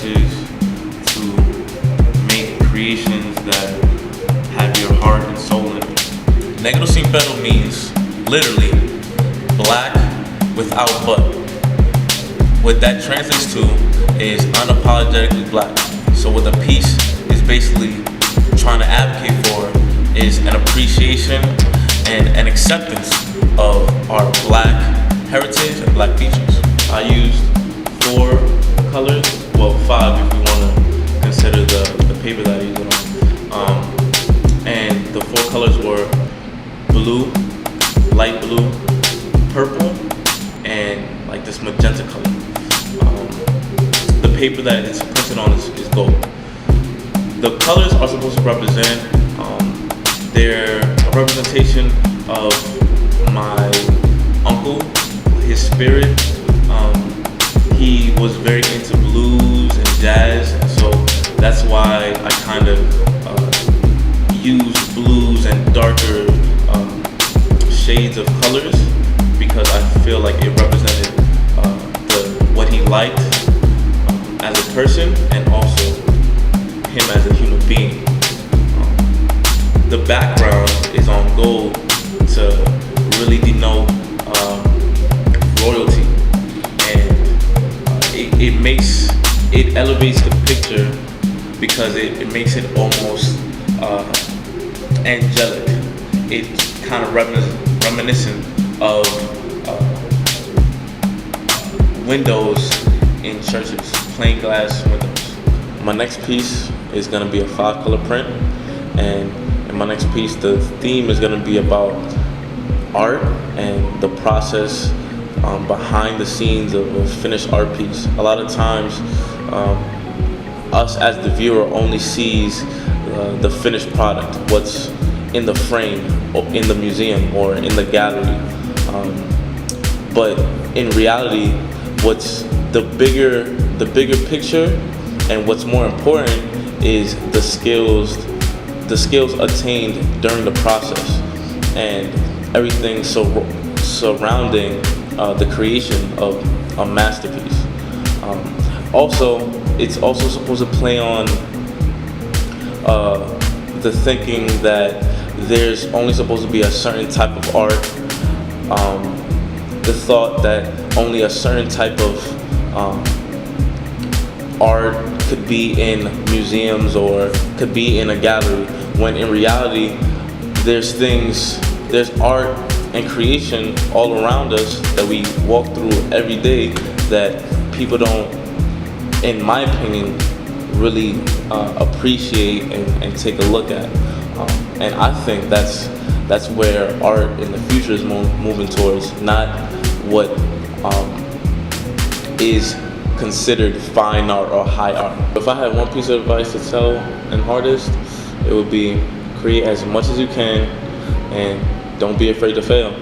brushes to make creations that have your heart and soul in it. Negro Sin Pero means literally black without but. What that translates to is unapologetically black. So what the piece is basically trying to advocate for is an appreciation and an acceptance of our black heritage and black features. I used 4 colors, well 5 if we want to consider the paper that I used it on. And the 4 colors were blue, light blue, purple, and like this magenta color. The paper that it's printed on is gold. The colors are supposed to represent, they're a representation of my uncle, his spirit. He was very into blues and jazz, and so that's why I kind of used blues and darker shades of colors, because I feel like it represented what he liked as a person and also him as a human being. The background is on gold to really denote royalty, and it elevates the picture because it makes it almost angelic. It's kind of reminiscent of windows in churches, plain glass windows. My next piece is going to be a 5-color print, and in my next piece the theme is going to be about art and the process behind the scenes of a finished art piece. A lot of times us as the viewer only sees the finished product, what's in the frame or in the museum or in the gallery, but in reality what's the bigger picture and what's more important is the skills attained during the process and everything surrounding the creation of a masterpiece. Also, it's also supposed to play on the thinking that there's only supposed to be a certain type of art, the thought that only a certain type of art could be in museums or could be in a gallery, when in reality there's art and creation all around us that we walk through every day that people don't, in my opinion, really appreciate and take a look at. And I think that's where art in the future is moving towards, not what is considered fine art or high art. If I had one piece of advice to tell an artist, it would be create as much as you can and don't be afraid to fail.